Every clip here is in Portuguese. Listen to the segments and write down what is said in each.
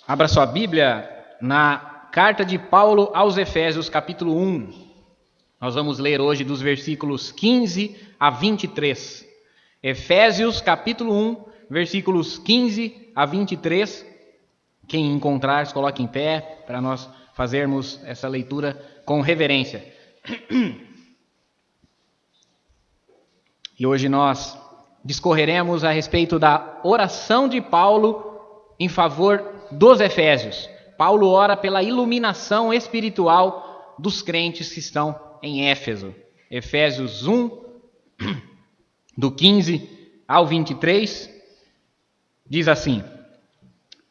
Abra sua Bíblia na carta de Paulo aos Efésios, capítulo 1. Nós vamos ler hoje dos versículos 15 a 23. Efésios, capítulo 1, versículos 15 a 23. Quem encontrar, se coloque em pé para nós fazermos essa leitura com reverência. E hoje nós discorreremos a respeito da oração de Paulo em favor dos Efésios. Paulo ora pela iluminação espiritual dos crentes que estão em Éfeso. Efésios 1, do 15 ao 23, diz assim: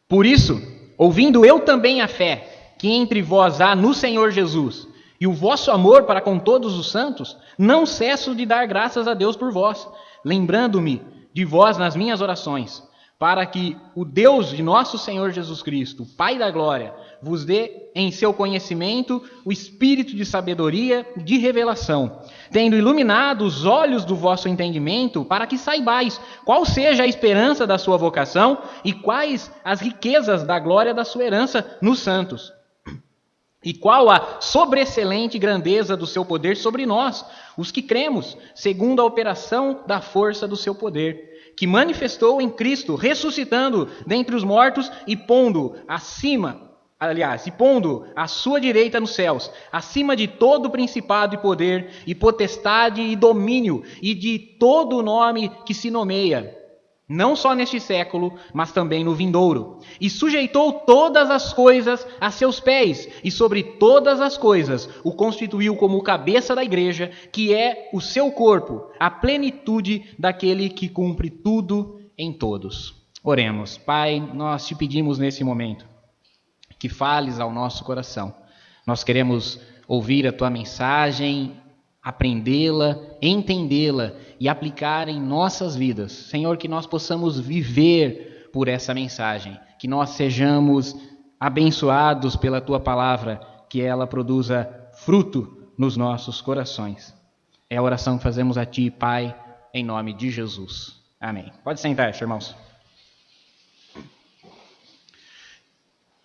Por isso, ouvindo eu também a fé que entre vós há no Senhor Jesus, e o vosso amor para com todos os santos, não cesso de dar graças a Deus por vós, lembrando-me de vós nas minhas orações, para que o Deus de nosso Senhor Jesus Cristo, Pai da glória, vos dê em seu conhecimento o espírito de sabedoria e de revelação, tendo iluminado os olhos do vosso entendimento, para que saibais qual seja a esperança da sua vocação e quais as riquezas da glória da sua herança nos santos. E qual a sobreexcelente grandeza do seu poder sobre nós, os que cremos, segundo a operação da força do seu poder, que manifestou em Cristo, ressuscitando dentre os mortos e pondo à sua direita nos céus, acima de todo principado e poder, e potestade e domínio, e de todo nome que se nomeia, não só neste século, mas também no vindouro. E sujeitou todas as coisas a seus pés, e sobre todas as coisas o constituiu como cabeça da igreja, que é o seu corpo, a plenitude daquele que cumpre tudo em todos. Oremos. Pai, nós te pedimos nesse momento que fales ao nosso coração. Nós queremos ouvir a tua mensagem, aprendê-la, entendê-la e aplicar em nossas vidas. Senhor, que nós possamos viver por essa mensagem, que nós sejamos abençoados pela tua palavra, que ela produza fruto nos nossos corações. É a oração que fazemos a ti, Pai, em nome de Jesus. Amém. Pode sentar, irmãos.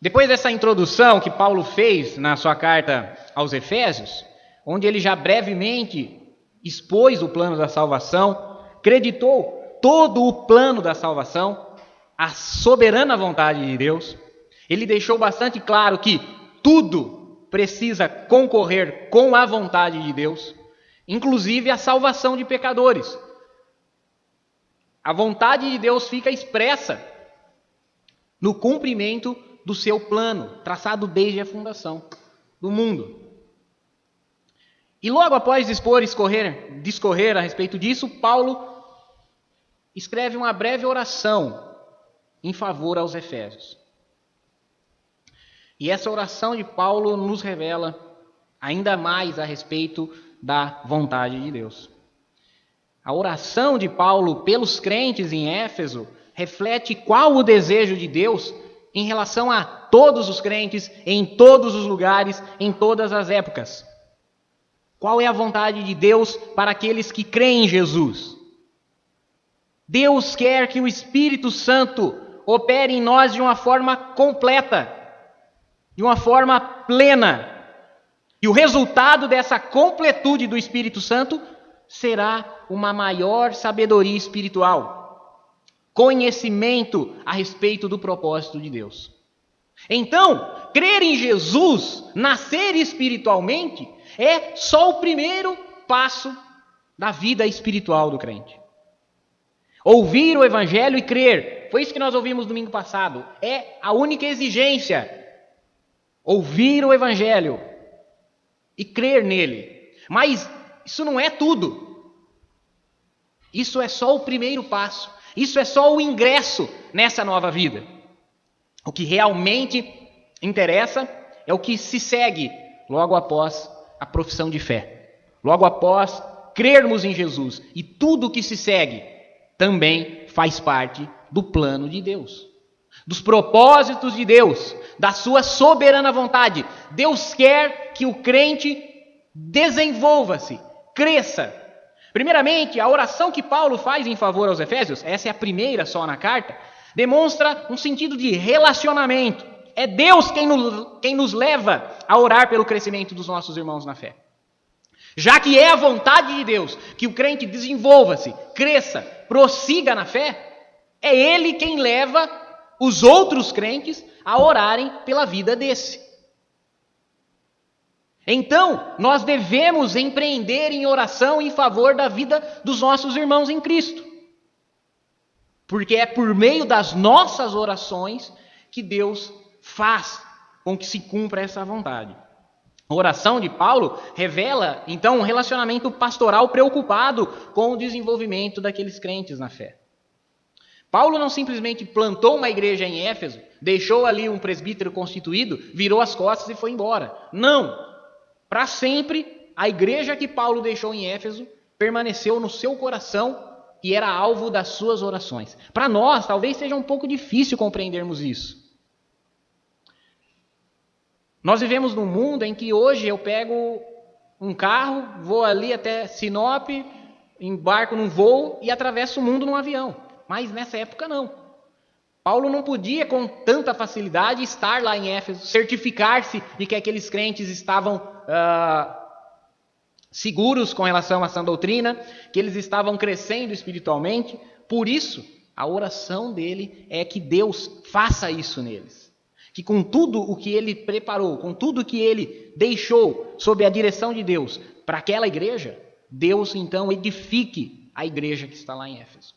Depois dessa introdução que Paulo fez na sua carta aos Efésios, onde ele já brevemente expôs o plano da salvação, creditou todo o plano da salvação, a soberana vontade de Deus. Ele deixou bastante claro que tudo precisa concorrer com a vontade de Deus, inclusive a salvação de pecadores. A vontade de Deus fica expressa no cumprimento do seu plano, traçado desde a fundação do mundo. E logo após discorrer a respeito disso, Paulo escreve uma breve oração em favor aos Efésios. E essa oração de Paulo nos revela ainda mais a respeito da vontade de Deus. A oração de Paulo pelos crentes em Éfeso reflete qual o desejo de Deus em relação a todos os crentes, em todos os lugares, em todas as épocas. Qual é a vontade de Deus para aqueles que creem em Jesus? Deus quer que o Espírito Santo opere em nós de uma forma completa, de uma forma plena. E o resultado dessa completude do Espírito Santo será uma maior sabedoria espiritual, conhecimento a respeito do propósito de Deus. Então, crer em Jesus, nascer espiritualmente, é só o primeiro passo da vida espiritual do crente. Ouvir o Evangelho e crer, foi isso que nós ouvimos domingo passado, é a única exigência. Ouvir o Evangelho e crer nele. Mas isso não é tudo. Isso é só o primeiro passo. Isso é só o ingresso nessa nova vida. O que realmente interessa é o que se segue logo após a profissão de fé. Logo após crermos em Jesus. E tudo o que se segue também faz parte do plano de Deus. Dos propósitos de Deus. Da sua soberana vontade. Deus quer que o crente desenvolva-se, cresça. Primeiramente, a oração que Paulo faz em favor aos Efésios, essa é a primeira só na carta, demonstra um sentido de relacionamento. É Deus quem nos leva a orar pelo crescimento dos nossos irmãos na fé. Já que é a vontade de Deus que o crente desenvolva-se, cresça, prossiga na fé, é Ele quem leva os outros crentes a orarem pela vida desse. Então, nós devemos empreender em oração em favor da vida dos nossos irmãos em Cristo. Porque é por meio das nossas orações que Deus faz com que se cumpra essa vontade. A oração de Paulo revela, então, um relacionamento pastoral preocupado com o desenvolvimento daqueles crentes na fé. Paulo não simplesmente plantou uma igreja em Éfeso, deixou ali um presbítero constituído, virou as costas e foi embora. Não! Para sempre, a igreja que Paulo deixou em Éfeso permaneceu no seu coração e era alvo das suas orações. Para nós, talvez seja um pouco difícil compreendermos isso. Nós vivemos num mundo em que hoje eu pego um carro, vou ali até Sinop, embarco num voo e atravesso o mundo num avião. Mas nessa época não. Paulo não podia com tanta facilidade estar lá em Éfeso, certificar-se de que aqueles crentes estavam seguros com relação à sã doutrina, que eles estavam crescendo espiritualmente. Por isso, a oração dele é que Deus faça isso neles. Que com tudo o que ele preparou, com tudo o que ele deixou sob a direção de Deus para aquela igreja, Deus então edifique a igreja que está lá em Éfeso.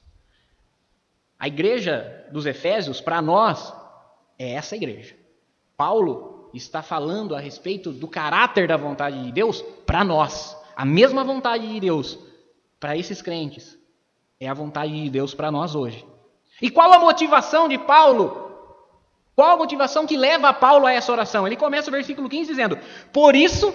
A igreja dos Efésios, para nós, é essa igreja. Paulo está falando a respeito do caráter da vontade de Deus para nós. A mesma vontade de Deus para esses crentes é a vontade de Deus para nós hoje. E qual a motivação de Paulo? Qual a motivação que leva a Paulo a essa oração? Ele começa o versículo 15 dizendo, por isso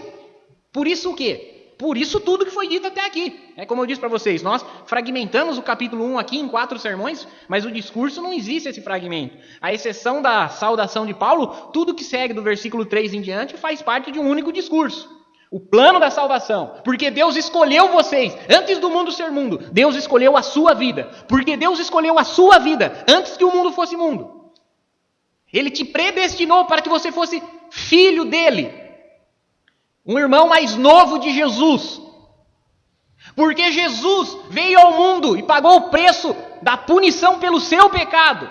o quê? Por isso tudo que foi dito até aqui. É como eu disse para vocês, nós fragmentamos o capítulo 1 aqui em 4 sermões, mas o discurso não existe esse fragmento. À exceção da saudação de Paulo, tudo que segue do versículo 3 em diante faz parte de um único discurso. O plano da salvação. Porque Deus escolheu vocês. Antes do mundo ser mundo, Deus escolheu a sua vida. Porque Deus escolheu a sua vida antes que o mundo fosse mundo. Ele te predestinou para que você fosse filho dele. Um irmão mais novo de Jesus. Porque Jesus veio ao mundo e pagou o preço da punição pelo seu pecado.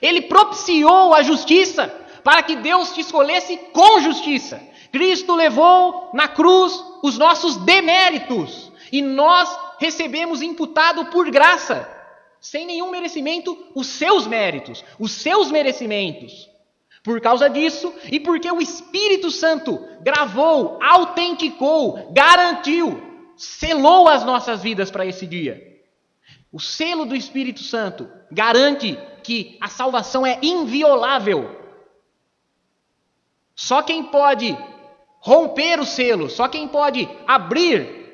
Ele propiciou a justiça para que Deus te escolhesse com justiça. Cristo levou na cruz os nossos deméritos e nós recebemos imputado por graça, sem nenhum merecimento, os seus méritos, os seus merecimentos. Por causa disso, e porque o Espírito Santo gravou, autenticou, garantiu, selou as nossas vidas para esse dia. O selo do Espírito Santo garante que a salvação é inviolável. Só quem pode romper o selo, só quem pode abrir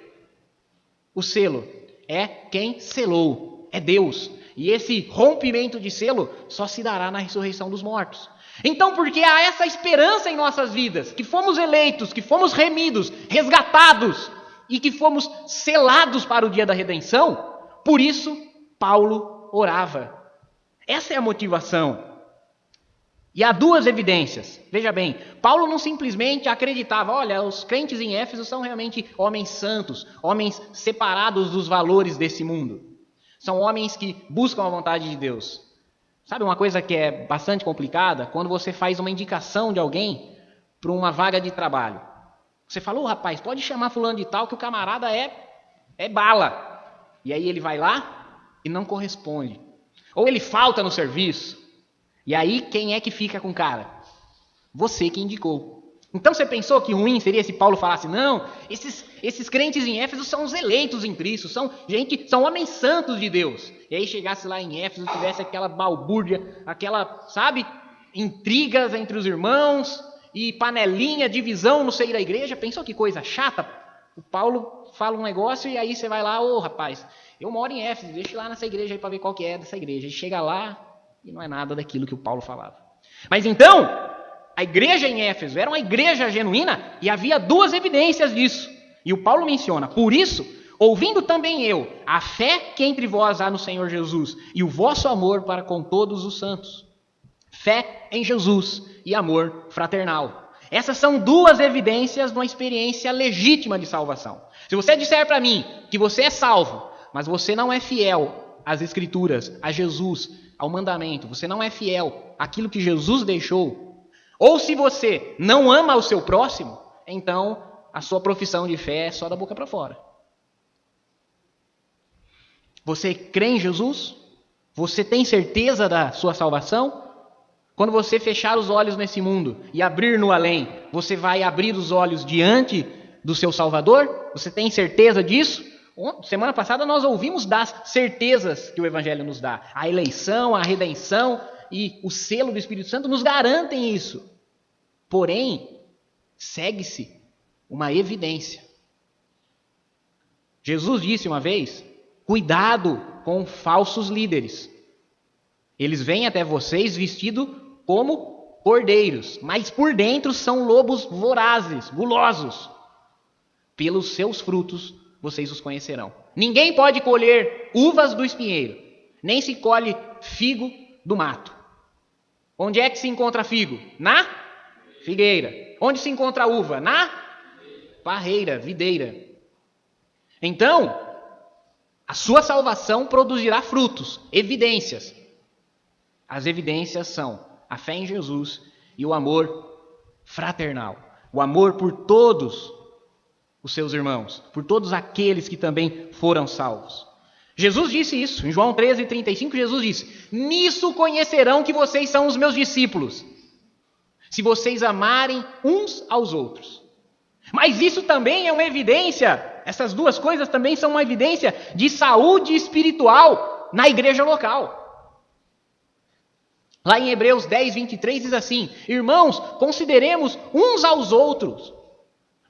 o selo é quem selou, é Deus. E esse rompimento de selo só se dará na ressurreição dos mortos. Então, porque há essa esperança em nossas vidas, que fomos eleitos, que fomos remidos, resgatados e que fomos selados para o dia da redenção, por isso Paulo orava. Essa é a motivação. E há duas evidências. Veja bem, Paulo não simplesmente acreditava, olha, os crentes em Éfeso são realmente homens santos, homens separados dos valores desse mundo. São homens que buscam a vontade de Deus. Sabe uma coisa que é bastante complicada? Quando você faz uma indicação de alguém para uma vaga de trabalho. Você fala, rapaz, pode chamar fulano de tal que o camarada é bala. E aí ele vai lá e não corresponde. Ou ele falta no serviço. E aí quem é que fica com o cara? Você que indicou. Então você pensou que ruim seria se Paulo falasse, não, esses crentes em Éfeso são os eleitos em Cristo, são homens santos de Deus. E aí chegasse lá em Éfeso, tivesse aquela balbúrdia, aquela, intrigas entre os irmãos e panelinha, divisão no seio da igreja. Pensou que coisa chata? O Paulo fala um negócio e aí você vai lá, rapaz, eu moro em Éfeso, deixa eu ir lá nessa igreja aí para ver qual que é dessa igreja. E chega lá e não é nada daquilo que o Paulo falava. Mas então, a igreja em Éfeso era uma igreja genuína e havia duas evidências disso. E o Paulo menciona, por isso, ouvindo também eu a fé que entre vós há no Senhor Jesus e o vosso amor para com todos os santos. Fé em Jesus e amor fraternal. Essas são duas evidências de uma experiência legítima de salvação. Se você disser para mim que você é salvo, mas você não é fiel às Escrituras, a Jesus, ao mandamento, você não é fiel àquilo que Jesus deixou, ou se você não ama o seu próximo, então a sua profissão de fé é só da boca para fora. Você crê em Jesus? Você tem certeza da sua salvação? Quando você fechar os olhos nesse mundo e abrir no além, você vai abrir os olhos diante do seu Salvador? Você tem certeza disso? Semana passada nós ouvimos das certezas que o Evangelho nos dá. A eleição, a redenção e o selo do Espírito Santo nos garantem isso. Porém, segue-se uma evidência. Jesus disse uma vez: cuidado com falsos líderes. Eles vêm até vocês vestidos como cordeiros, mas por dentro são lobos vorazes, gulosos. Pelos seus frutos vocês os conhecerão. Ninguém pode colher uvas do espinheiro, nem se colhe figo do mato. Onde é que se encontra figo? Na figueira. Onde se encontra uva? Na parreira, videira. Então, a sua salvação produzirá frutos, evidências. As evidências são a fé em Jesus e o amor fraternal. O amor por todos os seus irmãos, por todos aqueles que também foram salvos. Jesus disse isso, em João 13:35, Jesus disse: nisso conhecerão que vocês são os meus discípulos, se vocês amarem uns aos outros. Mas isso também é uma evidência, essas duas coisas também são uma evidência de saúde espiritual na igreja local. Lá em Hebreus 10:23 diz assim: irmãos, consideremos uns aos outros,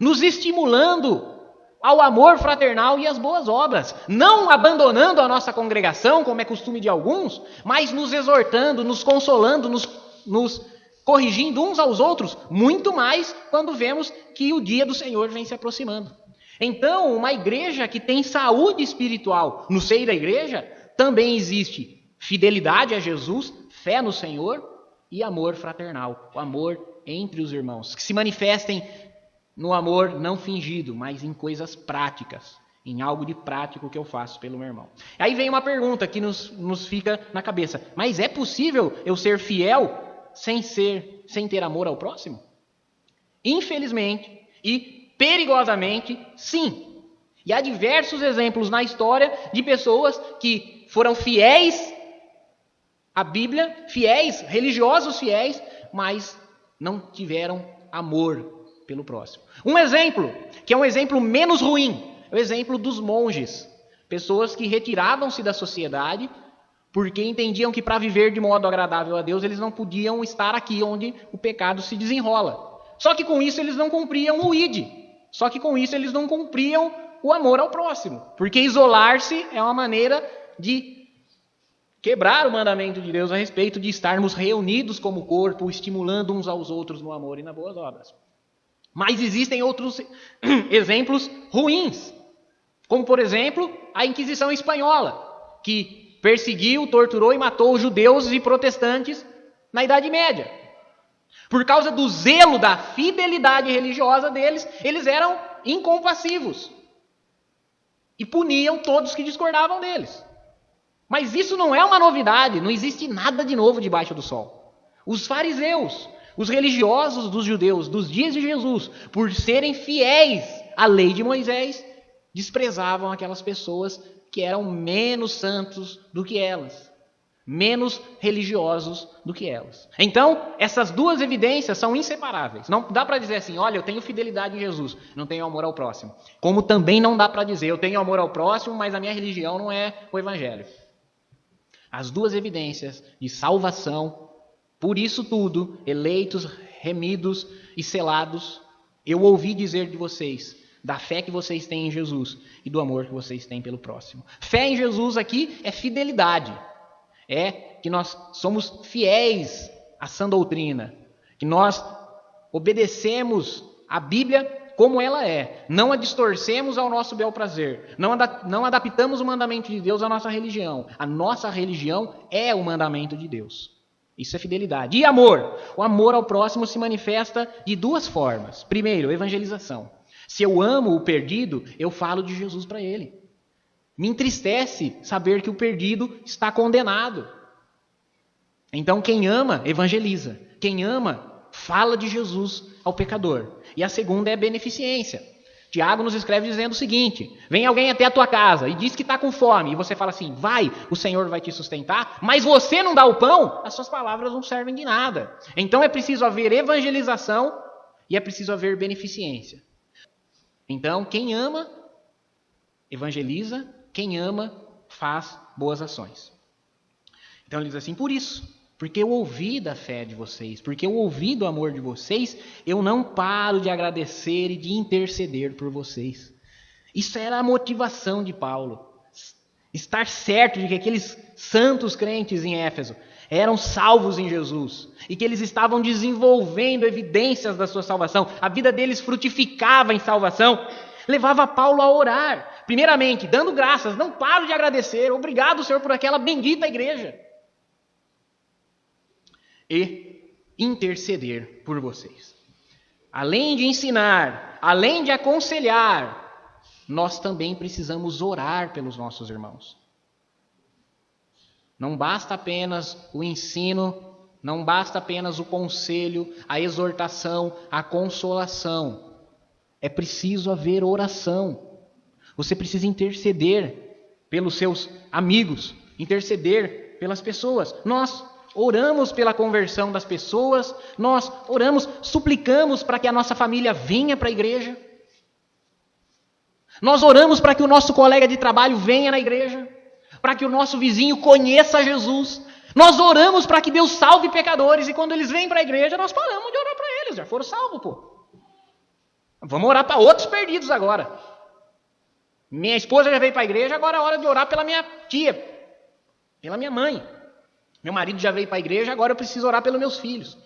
nos estimulando ao amor fraternal e às boas obras, não abandonando a nossa congregação, como é costume de alguns, mas nos exortando, nos consolando, nos corrigindo uns aos outros, muito mais quando vemos que o dia do Senhor vem se aproximando. Então, uma igreja que tem saúde espiritual no seio da igreja, também existe fidelidade a Jesus, fé no Senhor e amor fraternal, o amor entre os irmãos, que se manifestem no amor não fingido, mas em coisas práticas, em algo de prático que eu faço pelo meu irmão. Aí vem uma pergunta que nos fica na cabeça: mas é possível eu ser fiel sem ter amor ao próximo? Infelizmente e perigosamente, sim. E há diversos exemplos na história de pessoas que foram fiéis à Bíblia, fiéis, religiosos fiéis, mas não tiveram amor pelo próximo. Um exemplo, que é um exemplo menos ruim, é o exemplo dos monges. Pessoas que retiravam-se da sociedade porque entendiam que para viver de modo agradável a Deus, eles não podiam estar aqui onde o pecado se desenrola. Só que com isso eles não cumpriam o ID. Só que com isso eles não cumpriam o amor ao próximo. Porque isolar-se é uma maneira de quebrar o mandamento de Deus a respeito de estarmos reunidos como corpo, estimulando uns aos outros no amor e nas boas obras. Mas existem outros exemplos ruins, como por exemplo a Inquisição Espanhola, que perseguiu, torturou e matou judeus e protestantes na Idade Média. Por causa do zelo, da fidelidade religiosa deles, eles eram incompassivos e puniam todos que discordavam deles. Mas isso não é uma novidade, não existe nada de novo debaixo do sol. Os fariseus, os religiosos dos judeus dos dias de Jesus, por serem fiéis à lei de Moisés, desprezavam aquelas pessoas que eram menos santos do que elas, menos religiosos do que elas. Então, essas duas evidências são inseparáveis. Não dá para dizer assim: olha, eu tenho fidelidade em Jesus, não tenho amor ao próximo. Como também não dá para dizer: eu tenho amor ao próximo, mas a minha religião não é o Evangelho. As duas evidências de salvação, por isso tudo, eleitos, remidos e selados, eu ouvi dizer de vocês, da fé que vocês têm em Jesus e do amor que vocês têm pelo próximo. Fé em Jesus aqui é fidelidade. É que nós somos fiéis à sã doutrina, que nós obedecemos a Bíblia como ela é, não a distorcemos ao nosso bel prazer, não adaptamos o mandamento de Deus à nossa religião. A nossa religião é o mandamento de Deus. Isso é fidelidade. E amor? O amor ao próximo se manifesta de duas formas. Primeiro, evangelização. Se eu amo o perdido, eu falo de Jesus para ele. Me entristece saber que o perdido está condenado. Então, quem ama, evangeliza. Quem ama, fala de Jesus ao pecador. E a segunda é a beneficência. Tiago nos escreve dizendo o seguinte: vem alguém até a tua casa e diz que está com fome, e você fala assim, vai, o Senhor vai te sustentar, mas você não dá o pão, as suas palavras não servem de nada. Então é preciso haver evangelização e é preciso haver beneficência. Então, quem ama, evangeliza, quem ama, faz boas ações. Então ele diz assim, por isso, porque eu ouvi da fé de vocês, porque eu ouvi do amor de vocês, eu não paro de agradecer e de interceder por vocês. Isso era a motivação de Paulo. Estar certo de que aqueles santos crentes em Éfeso eram salvos em Jesus e que eles estavam desenvolvendo evidências da sua salvação. A vida deles frutificava em salvação. Levava Paulo a orar. Primeiramente, dando graças, não paro de agradecer. Obrigado, Senhor, por aquela bendita igreja. E interceder por vocês. Além de ensinar, além de aconselhar, nós também precisamos orar pelos nossos irmãos. Não basta apenas o ensino, não basta apenas o conselho, a exortação, a consolação. É preciso haver oração. Você precisa interceder pelos seus amigos, interceder pelas pessoas. Nós oramos pela conversão das pessoas, nós oramos, suplicamos para que a nossa família venha para a igreja. Nós oramos para que o nosso colega de trabalho venha na igreja, para que o nosso vizinho conheça Jesus. Nós oramos para que Deus salve pecadores e quando eles vêm para a igreja, nós paramos de orar para eles, já foram salvos, pô. Vamos orar para outros perdidos agora. Minha esposa já veio para a igreja, agora é hora de orar pela minha tia, pela minha mãe. Meu marido já veio para a igreja, agora eu preciso orar pelos meus filhos.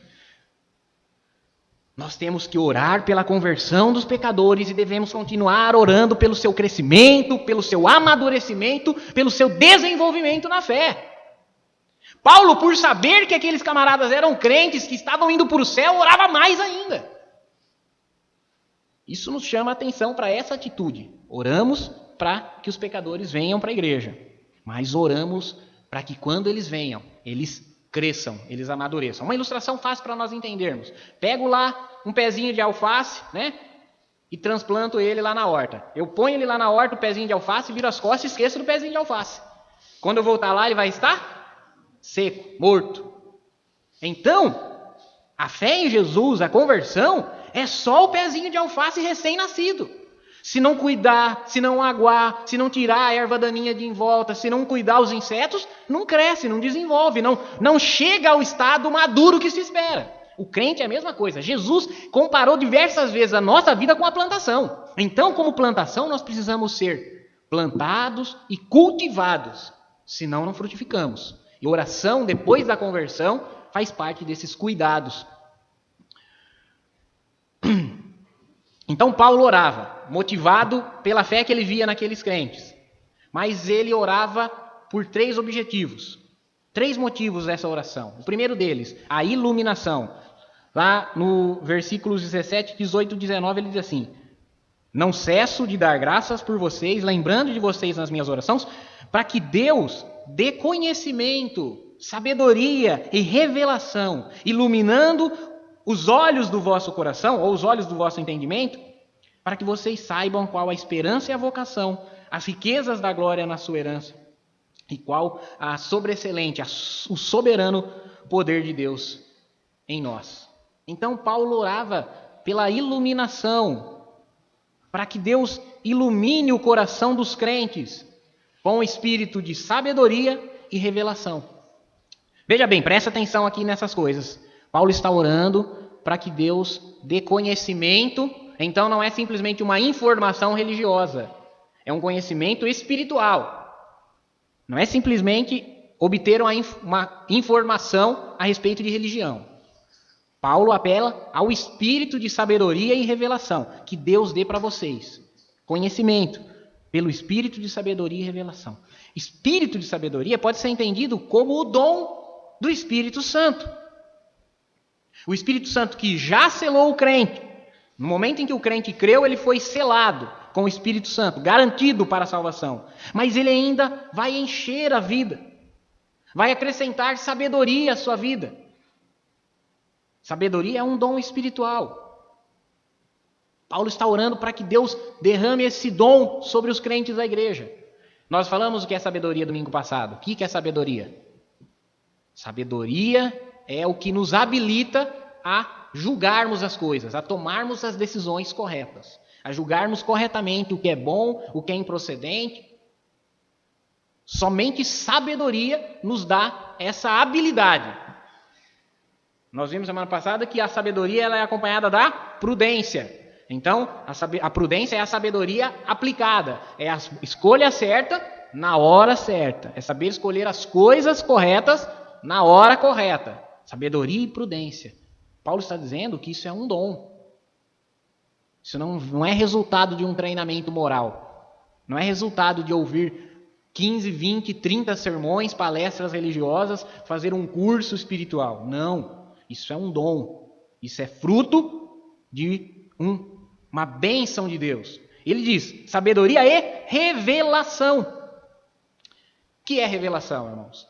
Nós temos que orar pela conversão dos pecadores e devemos continuar orando pelo seu crescimento, pelo seu amadurecimento, pelo seu desenvolvimento na fé. Paulo, por saber que aqueles camaradas eram crentes, que estavam indo para o céu, orava mais ainda. Isso nos chama a atenção para essa atitude. Oramos para que os pecadores venham para a igreja, mas oramos para que quando eles venham, eles cresçam, eles amadureçam. Uma ilustração fácil para nós entendermos. Pego lá um pezinho de alface, né? E transplanto ele lá na horta. Eu ponho ele lá na horta, o pezinho de alface, viro as costas e esqueço do pezinho de alface. Quando eu voltar lá, ele vai estar seco, morto. Então, a fé em Jesus, a conversão, é só o pezinho de alface recém-nascido. Se não cuidar, se não aguar, se não tirar a erva daninha de em volta, se não cuidar os insetos, não cresce, não desenvolve, não chega ao estado maduro que se espera. O crente é a mesma coisa. Jesus comparou diversas vezes a nossa vida com a plantação. Então, como plantação, nós precisamos ser plantados e cultivados, senão não frutificamos. E oração, depois da conversão, faz parte desses cuidados. Então Paulo orava, motivado pela fé que ele via naqueles crentes. Mas ele orava por 3 objetivos. 3 motivos dessa oração. O primeiro deles, a iluminação. Lá no versículos 17, 18 e 19 ele diz assim: não cesso de dar graças por vocês, lembrando de vocês nas minhas orações, para que Deus dê conhecimento, sabedoria e revelação, iluminando os olhos do vosso coração, ou os olhos do vosso entendimento, para que vocês saibam qual a esperança e a vocação, as riquezas da glória na sua herança, e qual a sobreexcelente, o soberano poder de Deus em nós. Então Paulo orava pela iluminação, para que Deus ilumine o coração dos crentes, com o espírito de sabedoria e revelação. Veja bem, presta atenção aqui nessas coisas. Paulo está orando para que Deus dê conhecimento. Então não é simplesmente uma informação religiosa. É um conhecimento espiritual. Não é simplesmente obter uma informação a respeito de religião. Paulo apela ao espírito de sabedoria e revelação que Deus dê para vocês. Conhecimento pelo espírito de sabedoria e revelação. Espírito de sabedoria pode ser entendido como o dom do Espírito Santo. O Espírito Santo que já selou o crente. No momento em que o crente creu, ele foi selado com o Espírito Santo, garantido para a salvação. Mas ele ainda vai encher a vida. Vai acrescentar sabedoria à sua vida. Sabedoria é um dom espiritual. Paulo está orando para que Deus derrame esse dom sobre os crentes da igreja. Nós falamos o que é sabedoria domingo passado. O que é sabedoria? Sabedoria é o que nos habilita a julgarmos as coisas, a tomarmos as decisões corretas, a julgarmos corretamente o que é bom, o que é improcedente. Somente sabedoria nos dá essa habilidade. Nós vimos semana passada que a sabedoria ela é acompanhada da prudência. Então, a prudência é a sabedoria aplicada. É a escolha certa na hora certa. É saber escolher as coisas corretas na hora correta. Sabedoria e prudência. Paulo está dizendo que isso é um dom. Isso não é resultado de um treinamento moral. Não é resultado de ouvir 15, 20, 30 sermões, palestras religiosas, fazer um curso espiritual. Não. Isso é um dom. Isso é fruto de uma bênção de Deus. Ele diz, sabedoria e revelação. O que é revelação, irmãos?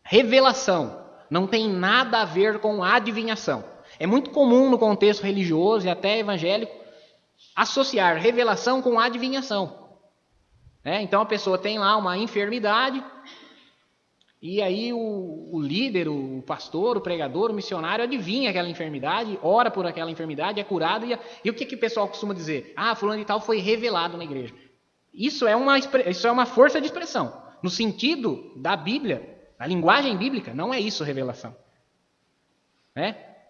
Revelação não tem nada a ver com adivinhação. É muito comum no contexto religioso e até evangélico associar revelação com adivinhação. Então a pessoa tem lá uma enfermidade e aí o líder, o pastor, o pregador, o missionário adivinha aquela enfermidade, ora por aquela enfermidade, é curado. E o que o pessoal costuma dizer? Fulano de tal foi revelado na igreja. Isso é uma força de expressão. No sentido da Bíblia, a linguagem bíblica, não é isso revelação.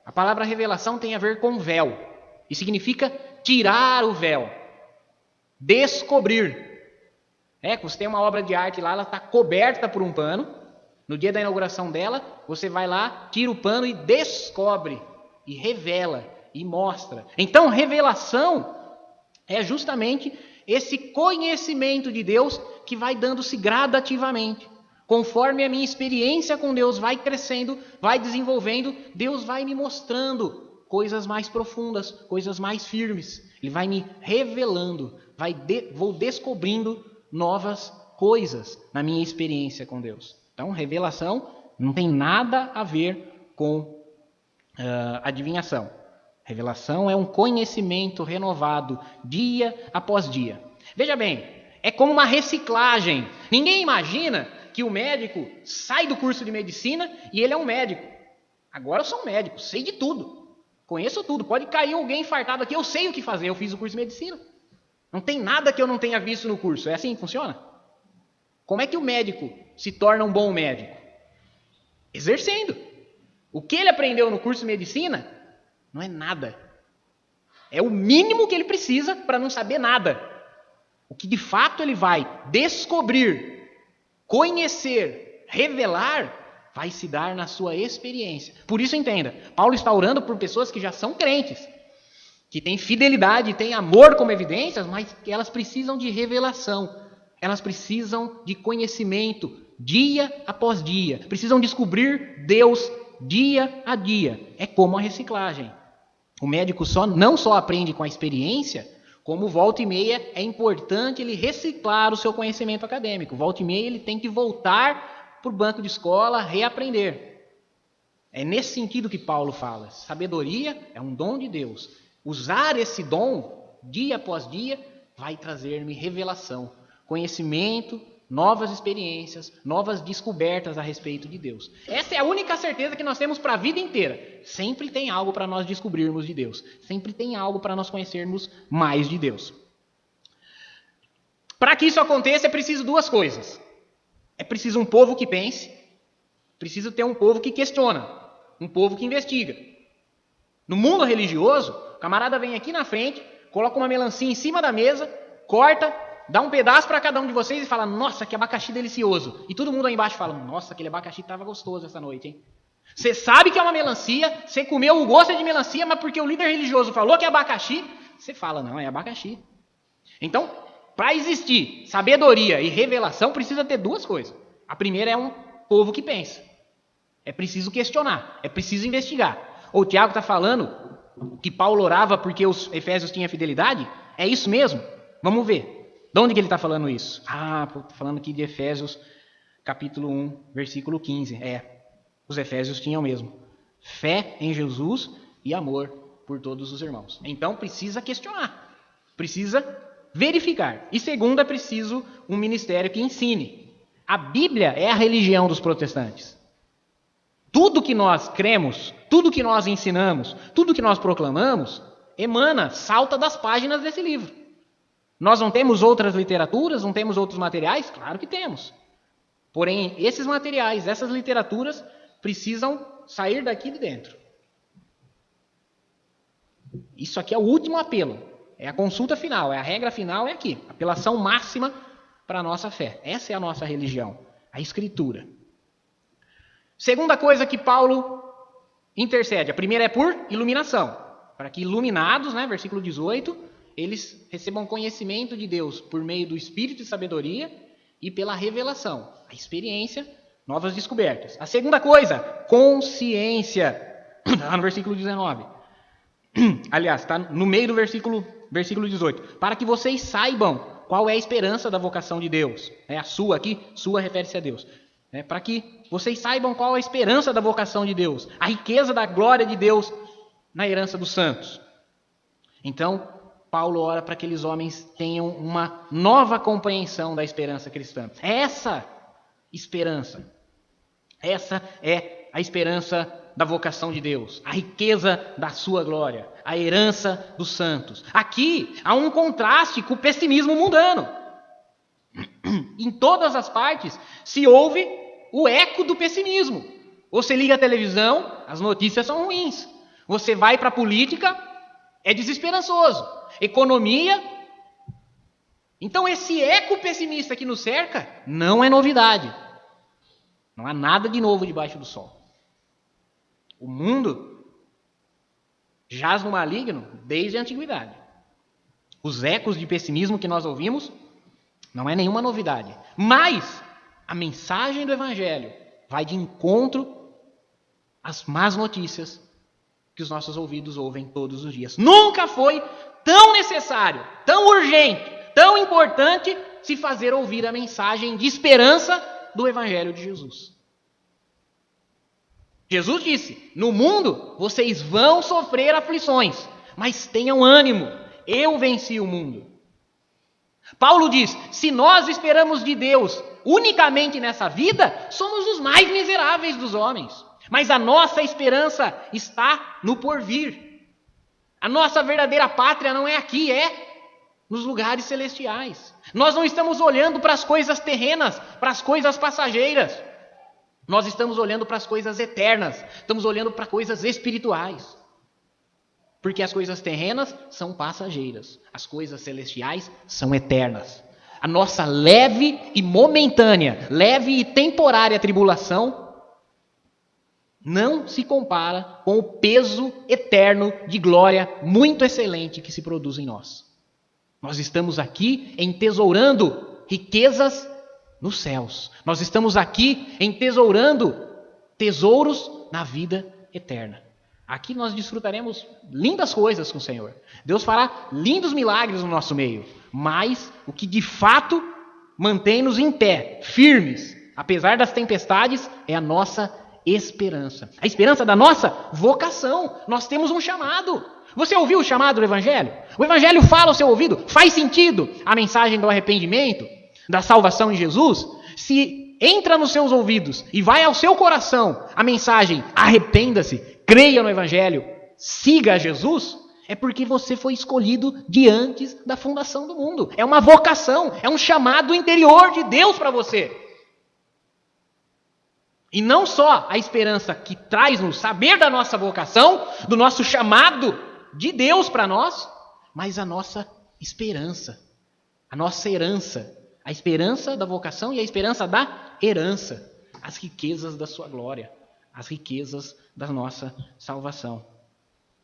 A palavra revelação tem a ver com véu. E significa tirar o véu. Descobrir. Você tem uma obra de arte lá, ela está coberta por um pano. No dia da inauguração dela, você vai lá, tira o pano e descobre. E revela. E mostra. Então, revelação é justamente esse conhecimento de Deus que vai dando-se gradativamente. Conforme a minha experiência com Deus vai crescendo, vai desenvolvendo, Deus vai me mostrando coisas mais profundas, coisas mais firmes. Ele vai me revelando, vou descobrindo novas coisas na minha experiência com Deus. Então, revelação não tem nada a ver com adivinhação. Revelação é um conhecimento renovado dia após dia. Veja bem, é como uma reciclagem. Ninguém imagina que o médico sai do curso de medicina e ele é um médico. Agora eu sou um médico, sei de tudo. Conheço tudo. Pode cair alguém infartado aqui, eu sei o que fazer. Eu fiz o curso de medicina. Não tem nada que eu não tenha visto no curso. É assim que funciona? Como é que o médico se torna um bom médico? Exercendo. O que ele aprendeu no curso de medicina não é nada. É o mínimo que ele precisa para não saber nada. O que de fato ele vai descobrir, conhecer, revelar, vai se dar na sua experiência. Por isso entenda, Paulo está orando por pessoas que já são crentes, que têm fidelidade, têm amor como evidências, mas que elas precisam de revelação. Elas precisam de conhecimento dia após dia. Precisam descobrir Deus dia a dia. É como a reciclagem. O médico não só aprende com a experiência, como volta e meia é importante ele reciclar o seu conhecimento acadêmico. Volta e meia ele tem que voltar para o banco de escola, reaprender. É nesse sentido que Paulo fala. Sabedoria é um dom de Deus. Usar esse dom, dia após dia, vai trazer-me revelação, conhecimento, novas experiências, novas descobertas a respeito de Deus. Essa é a única certeza que nós temos para a vida inteira. Sempre tem algo para nós descobrirmos de Deus. Sempre tem algo para nós conhecermos mais de Deus. Para que isso aconteça, é preciso duas coisas. É preciso um povo que pense, preciso ter um povo que questiona, um povo que investiga. No mundo religioso, o camarada vem aqui na frente, coloca uma melancia em cima da mesa, corta, dá um pedaço para cada um de vocês e fala, nossa, que abacaxi delicioso. E todo mundo aí embaixo fala, nossa, aquele abacaxi estava gostoso essa noite, hein? Você sabe que é uma melancia, você comeu o gosto de melancia, mas porque o líder religioso falou que é abacaxi, você fala, não, é abacaxi. Então, para existir sabedoria e revelação, precisa ter duas coisas. A primeira é um povo que pensa. É preciso questionar, é preciso investigar. Ou o Tiago está falando que Paulo orava porque os efésios tinham fidelidade? É isso mesmo? Vamos ver. De onde que ele está falando isso? Estou falando aqui de Efésios, capítulo 1, versículo 15. Os efésios tinham mesmo fé em Jesus e amor por todos os irmãos. Então precisa questionar, precisa verificar. E segundo, é preciso um ministério que ensine. A Bíblia é a religião dos protestantes. Tudo que nós cremos, tudo que nós ensinamos, tudo que nós proclamamos, salta das páginas desse livro. Nós não temos outras literaturas, não temos outros materiais? Claro que temos. Porém, esses materiais, essas literaturas, precisam sair daqui de dentro. Isso aqui é o último apelo. É a consulta final, é a regra final, é aqui. Apelação máxima para a nossa fé. Essa é a nossa religião, a Escritura. Segunda coisa que Paulo intercede. A primeira é por iluminação. Para que iluminados, versículo 18, eles recebam conhecimento de Deus por meio do Espírito de sabedoria e pela revelação. A experiência, novas descobertas. A segunda coisa, consciência. Está no versículo 19. Aliás, está no meio do versículo 18. Para que vocês saibam qual é a esperança da vocação de Deus. A sua aqui, sua refere-se a Deus. Para que vocês saibam qual é a esperança da vocação de Deus, a riqueza da glória de Deus na herança dos santos. Então, Paulo ora para que aqueles homens tenham uma nova compreensão da esperança cristã. Essa é a esperança da vocação de Deus, a riqueza da sua glória, a herança dos santos. Aqui há um contraste com o pessimismo mundano. Em todas as partes se ouve o eco do pessimismo. Você liga a televisão, as notícias são ruins. Você vai para a política, é desesperançoso. Economia. Então esse eco pessimista que nos cerca não é novidade. Não há nada de novo debaixo do sol. O mundo jaz no maligno desde a antiguidade. Os ecos de pessimismo que nós ouvimos não é nenhuma novidade. Mas a mensagem do Evangelho vai de encontro às más notícias que os nossos ouvidos ouvem todos os dias. Nunca foi tão necessário, tão urgente, tão importante se fazer ouvir a mensagem de esperança do Evangelho de Jesus. Jesus disse: no mundo vocês vão sofrer aflições, mas tenham ânimo, eu venci o mundo. Paulo diz: se nós esperamos de Deus unicamente nessa vida, somos os mais miseráveis dos homens. Mas a nossa esperança está no porvir. A nossa verdadeira pátria não é aqui, é nos lugares celestiais. Nós não estamos olhando para as coisas terrenas, para as coisas passageiras. Nós estamos olhando para as coisas eternas, estamos olhando para coisas espirituais. Porque as coisas terrenas são passageiras, as coisas celestiais são eternas. A nossa leve e momentânea, leve e temporária tribulação não se compara com o peso eterno de glória muito excelente que se produz em nós. Nós estamos aqui entesourando riquezas nos céus. Nós estamos aqui entesourando tesouros na vida eterna. Aqui nós desfrutaremos lindas coisas com o Senhor. Deus fará lindos milagres no nosso meio. Mas o que de fato mantém-nos em pé, firmes, apesar das tempestades, é a nossa esperança. A esperança da nossa vocação. Nós temos um chamado. Você ouviu o chamado do Evangelho? O Evangelho fala ao seu ouvido? Faz sentido a mensagem do arrependimento, da salvação em Jesus? Se entra nos seus ouvidos e vai ao seu coração a mensagem: arrependa-se, creia no Evangelho, siga a Jesus, é porque você foi escolhido de antes da fundação do mundo. É uma vocação, é um chamado interior de Deus para você. E não só a esperança que traz-nos saber da nossa vocação, do nosso chamado de Deus para nós, mas a nossa esperança, a nossa herança, a esperança da vocação e a esperança da herança, as riquezas da sua glória, as riquezas da nossa salvação.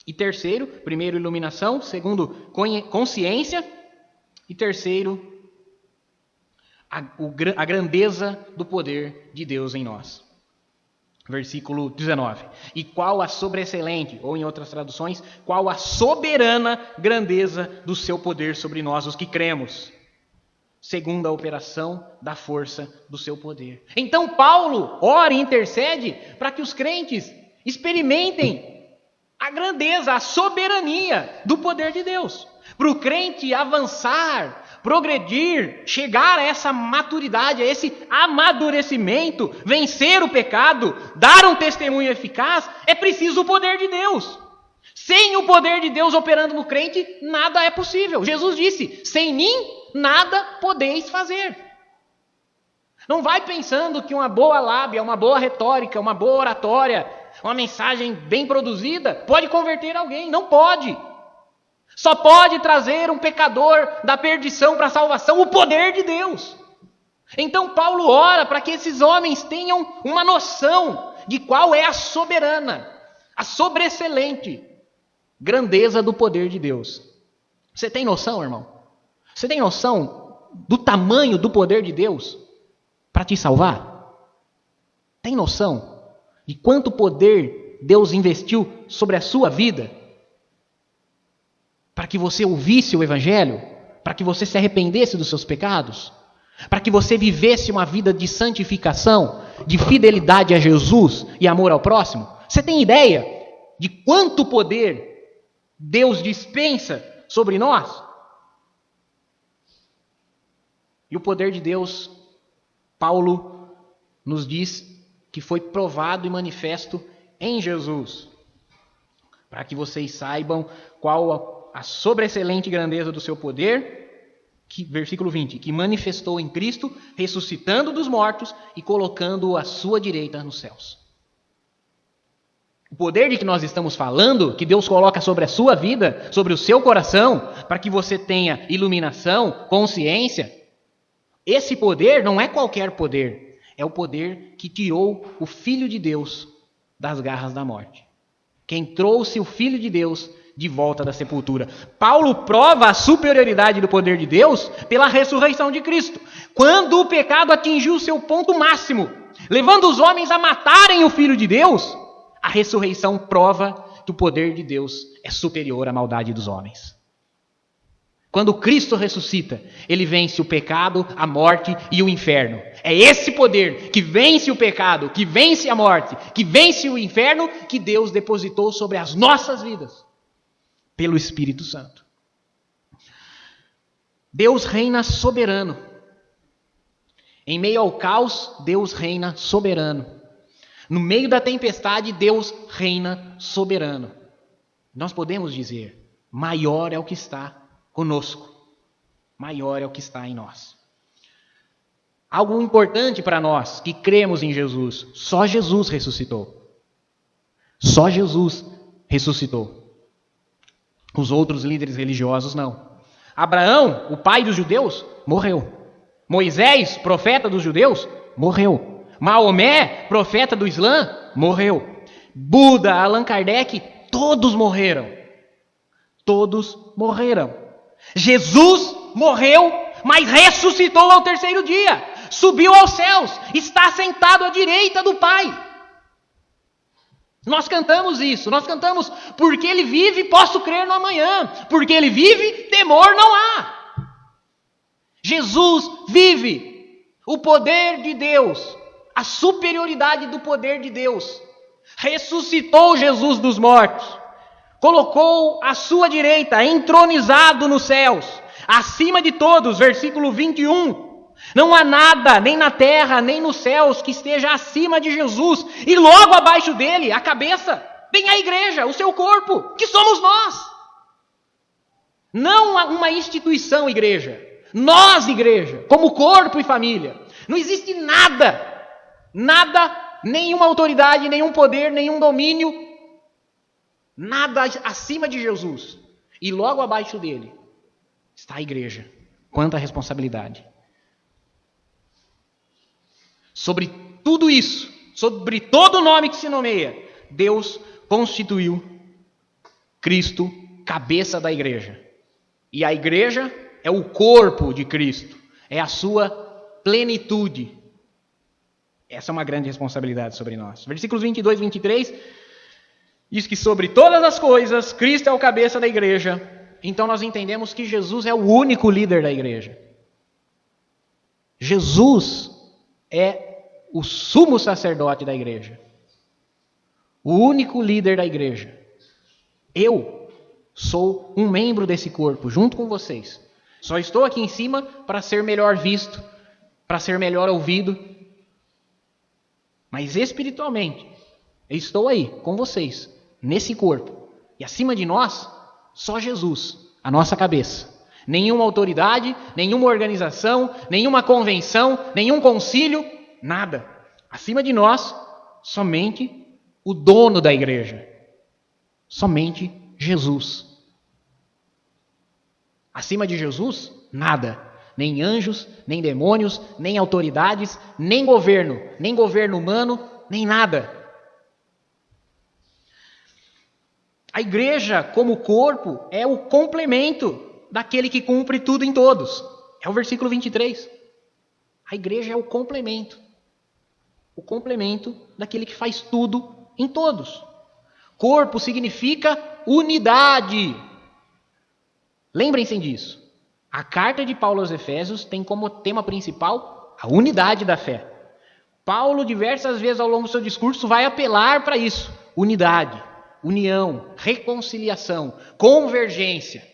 E terceiro, primeiro, iluminação. Segundo, consciência. E terceiro, a grandeza do poder de Deus em nós. Versículo 19. E qual a sobreexcelente, ou em outras traduções, qual a soberana grandeza do seu poder sobre nós, os que cremos, segundo a operação da força do seu poder. Então Paulo ora e intercede para que os crentes experimentem a grandeza, a soberania do poder de Deus. Para o crente avançar, progredir, chegar a essa maturidade, a esse amadurecimento, vencer o pecado, dar um testemunho eficaz, é preciso o poder de Deus. Sem o poder de Deus operando no crente, nada é possível. Jesus disse, sem mim, nada podeis fazer. Não vai pensando que uma boa lábia, uma boa retórica, uma boa oratória, uma mensagem bem produzida, pode converter alguém. Não pode. Só pode trazer um pecador da perdição para a salvação, o poder de Deus. Então Paulo ora para que esses homens tenham uma noção de qual é a soberana, a sobreexcelente grandeza do poder de Deus. Você tem noção, irmão? Você tem noção do tamanho do poder de Deus para te salvar? Tem noção de quanto poder Deus investiu sobre a sua vida? Para que você ouvisse o Evangelho, para que você se arrependesse dos seus pecados, para que você vivesse uma vida de santificação, de fidelidade a Jesus e amor ao próximo. Você tem ideia de quanto poder Deus dispensa sobre nós? E o poder de Deus, Paulo nos diz que foi provado e manifesto em Jesus, para que vocês saibam qual a sobreexcelente grandeza do seu poder, versículo 20, que manifestou em Cristo, ressuscitando dos mortos e colocando-o à sua direita nos céus. O poder de que nós estamos falando, que Deus coloca sobre a sua vida, sobre o seu coração, para que você tenha iluminação, consciência, esse poder não é qualquer poder, é o poder que tirou o Filho de Deus das garras da morte. Quem trouxe o Filho de Deus de volta da sepultura. Paulo prova a superioridade do poder de Deus pela ressurreição de Cristo. Quando o pecado atingiu o seu ponto máximo, levando os homens a matarem o Filho de Deus, a ressurreição prova que o poder de Deus é superior à maldade dos homens. Quando Cristo ressuscita, ele vence o pecado, a morte e o inferno. É esse poder que vence o pecado, que vence a morte, que vence o inferno, que Deus depositou sobre as nossas vidas, pelo Espírito Santo. Deus reina soberano. Em meio ao caos, Deus reina soberano. No meio da tempestade, Deus reina soberano. Nós podemos dizer, maior é o que está conosco, maior é o que está em nós. Algo importante para nós que cremos em Jesus, só Jesus ressuscitou. Só Jesus ressuscitou. Os outros líderes religiosos não. Abraão, o pai dos judeus, morreu. Moisés, profeta dos judeus, morreu. Maomé, profeta do Islã, morreu. Buda, Allan Kardec, todos morreram. Todos morreram. Jesus morreu, mas ressuscitou ao terceiro dia. Subiu aos céus, está sentado à direita do Pai. Nós cantamos isso, nós cantamos, porque Ele vive, posso crer no amanhã. Porque Ele vive, temor não há. Jesus vive. O poder de Deus, a superioridade do poder de Deus, ressuscitou Jesus dos mortos, colocou à sua direita, entronizado nos céus, acima de todos, versículo 21. Não há nada, nem na terra, nem nos céus, que esteja acima de Jesus. E logo abaixo dele, a cabeça, vem a igreja, o seu corpo, que somos nós. Não uma instituição igreja. Nós, igreja, como corpo e família. Não existe nada, nenhuma autoridade, nenhum poder, nenhum domínio, nada acima de Jesus. E logo abaixo dele está a igreja. Quanta responsabilidade. Sobre tudo isso, sobre todo nome que se nomeia, Deus constituiu Cristo, cabeça da igreja. E a igreja é o corpo de Cristo, é a sua plenitude. Essa é uma grande responsabilidade sobre nós. Versículos 22 e 23 diz que sobre todas as coisas, Cristo é o cabeça da igreja. Então nós entendemos que Jesus é o único líder da igreja. Jesus é o sumo sacerdote da igreja. O único líder da igreja. Eu sou um membro desse corpo, junto com vocês. Só estou aqui em cima para ser melhor visto, para ser melhor ouvido. Mas espiritualmente, eu estou aí com vocês, nesse corpo. E acima de nós, só Jesus, a nossa cabeça. Nenhuma autoridade, nenhuma organização, nenhuma convenção, nenhum concílio, nada. Acima de nós, somente o dono da igreja. Somente Jesus. Acima de Jesus, nada. Nem anjos, nem demônios, nem autoridades, nem governo humano, nem nada. A igreja, como corpo, é o complemento daquele que cumpre tudo em todos. É o versículo 23. A igreja é o complemento. O complemento daquele que faz tudo em todos. Corpo significa unidade. Lembrem-se disso. A carta de Paulo aos Efésios tem como tema principal a unidade da fé. Paulo, diversas vezes ao longo do seu discurso, vai apelar para isso. Unidade, união, reconciliação, convergência.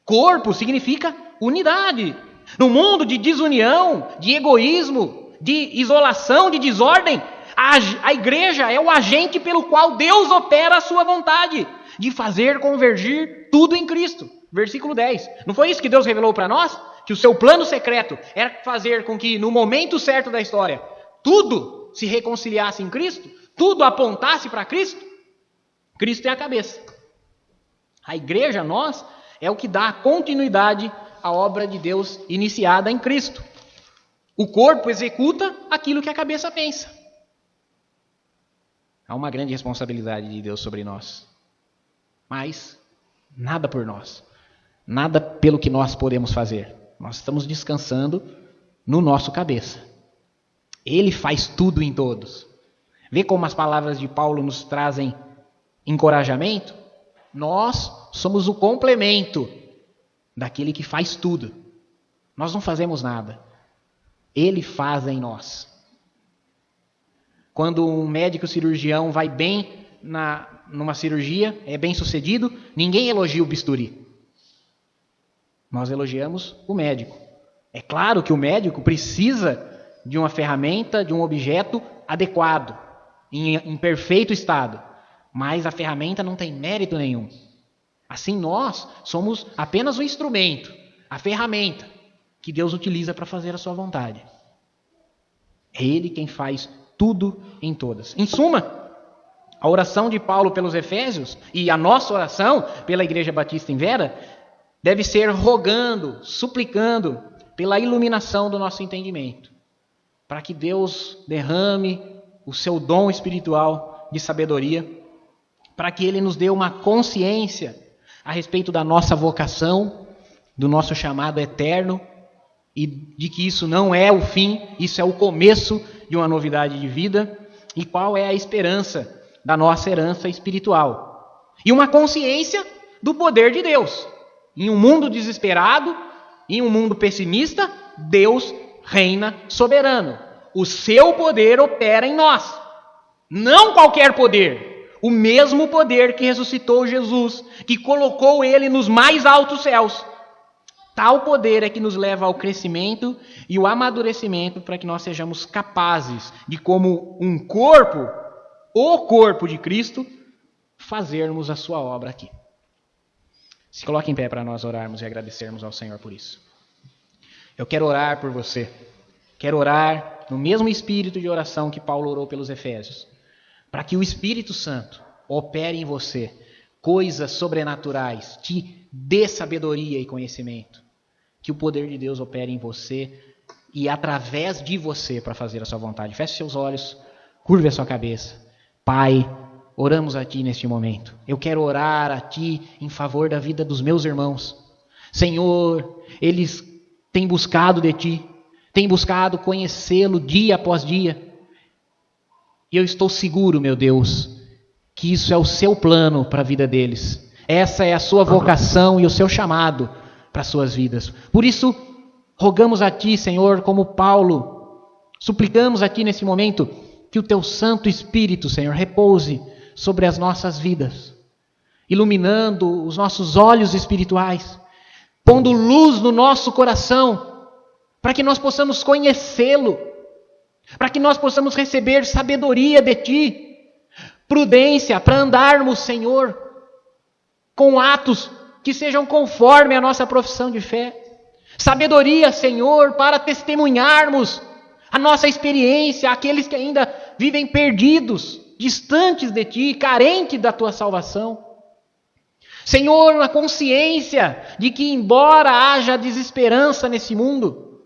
Corpo significa unidade. No mundo de desunião, de egoísmo, de isolação, de desordem, a igreja é o agente pelo qual Deus opera a sua vontade de fazer convergir tudo em Cristo. Versículo 10. Não foi isso que Deus revelou para nós? Que o seu plano secreto era fazer com que no momento certo da história tudo se reconciliasse em Cristo? Tudo apontasse para Cristo? Cristo é a cabeça. A igreja, nós, é o que dá continuidade à obra de Deus iniciada em Cristo. O corpo executa aquilo que a cabeça pensa. Há uma grande responsabilidade de Deus sobre nós. Mas nada por nós. Nada pelo que nós podemos fazer. Nós estamos descansando no nosso cabeça. Ele faz tudo em todos. Vê como as palavras de Paulo nos trazem encorajamento? Nós somos o complemento daquele que faz tudo. Nós não fazemos nada. Ele faz em nós. Quando um médico cirurgião vai bem numa cirurgia, é bem sucedido, ninguém elogia o bisturi. Nós elogiamos o médico. É claro que o médico precisa de uma ferramenta, de um objeto adequado, em perfeito estado. Mas a ferramenta não tem mérito nenhum. Assim nós somos apenas o instrumento, a ferramenta que Deus utiliza para fazer a sua vontade. É Ele quem faz tudo em todas. Em suma, a oração de Paulo pelos Efésios e a nossa oração pela Igreja Batista em Vera deve ser rogando, suplicando pela iluminação do nosso entendimento, para que Deus derrame o seu dom espiritual de sabedoria, para que Ele nos dê uma consciência a respeito da nossa vocação, do nosso chamado eterno, e de que isso não é o fim, isso é o começo de uma novidade de vida, e qual é a esperança da nossa herança espiritual. E uma consciência do poder de Deus. Em um mundo desesperado, em um mundo pessimista, Deus reina soberano. O seu poder opera em nós. Não qualquer poder. O mesmo poder que ressuscitou Jesus, que colocou Ele nos mais altos céus. Tal poder é que nos leva ao crescimento e o amadurecimento para que nós sejamos capazes de, como um corpo, o corpo de Cristo, fazermos a sua obra aqui. Se coloque em pé para nós orarmos e agradecermos ao Senhor por isso. Eu quero orar por você. Quero orar no mesmo espírito de oração que Paulo orou pelos Efésios, para que o Espírito Santo opere em você coisas sobrenaturais, te dê sabedoria e conhecimento. Que o poder de Deus opere em você e através de você para fazer a sua vontade. Feche seus olhos, curve a sua cabeça. Pai, oramos a Ti neste momento. Eu quero orar a Ti em favor da vida dos meus irmãos. Senhor, eles têm buscado de Ti, têm buscado conhecê-lo dia após dia. E eu estou seguro, meu Deus, que isso é o seu plano para a vida deles. Essa é a sua vocação e o seu chamado para as suas vidas. Por isso, rogamos a Ti, Senhor, como Paulo, suplicamos a Ti nesse momento, que o Teu Santo Espírito, Senhor, repouse sobre as nossas vidas, iluminando os nossos olhos espirituais, pondo luz no nosso coração, para que nós possamos conhecê-lo, para que nós possamos receber sabedoria de Ti, prudência para andarmos, Senhor, com atos que sejam conforme a nossa profissão de fé. Sabedoria, Senhor, para testemunharmos a nossa experiência àqueles que ainda vivem perdidos, distantes de Ti, carentes da Tua salvação. Senhor, a consciência de que, embora haja desesperança nesse mundo,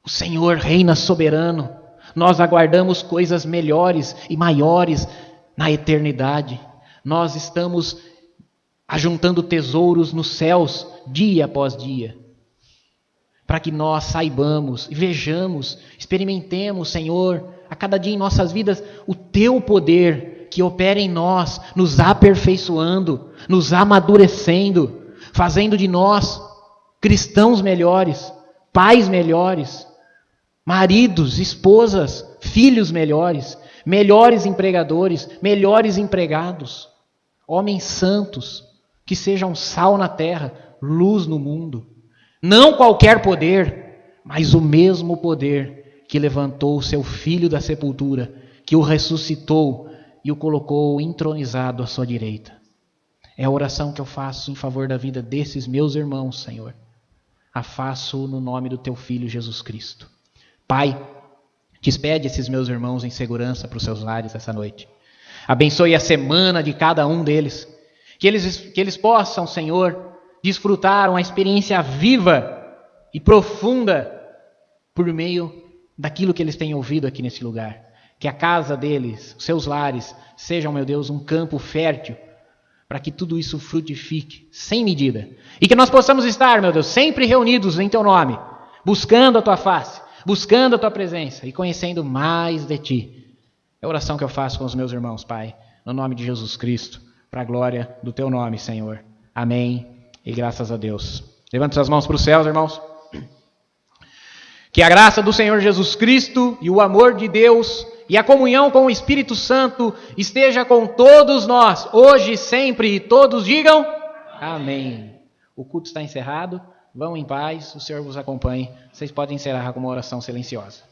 o Senhor reina soberano. Nós aguardamos coisas melhores e maiores na eternidade. Nós estamos ajuntando tesouros nos céus dia após dia, para que nós saibamos e vejamos, experimentemos, Senhor, a cada dia em nossas vidas, o Teu poder que opera em nós, nos aperfeiçoando, nos amadurecendo, fazendo de nós cristãos melhores, pais melhores, maridos, esposas, filhos melhores, melhores empregadores, melhores empregados, homens santos, que sejam sal na terra, luz no mundo. Não qualquer poder, mas o mesmo poder que levantou o seu Filho da sepultura, que o ressuscitou e o colocou entronizado à sua direita. É a oração que eu faço em favor da vida desses meus irmãos, Senhor. A faço no nome do Teu Filho Jesus Cristo. Pai, despede esses meus irmãos em segurança para os seus lares essa noite. Abençoe a semana de cada um deles. Que eles possam, Senhor, desfrutar uma experiência viva e profunda por meio daquilo que eles têm ouvido aqui nesse lugar. Que a casa deles, os seus lares, sejam, meu Deus, um campo fértil para que tudo isso frutifique sem medida. E que nós possamos estar, meu Deus, sempre reunidos em Teu nome, buscando a Tua face, buscando a Tua presença e conhecendo mais de Ti. É a oração que eu faço com os meus irmãos, Pai, no nome de Jesus Cristo, para a glória do Teu nome, Senhor. Amém e graças a Deus. Levante suas mãos para os céus, irmãos. Que a graça do Senhor Jesus Cristo e o amor de Deus e a comunhão com o Espírito Santo esteja com todos nós, hoje e sempre, e todos digam amém. O culto está encerrado, vão em paz, o Senhor vos acompanhe. Vocês podem encerrar com uma oração silenciosa.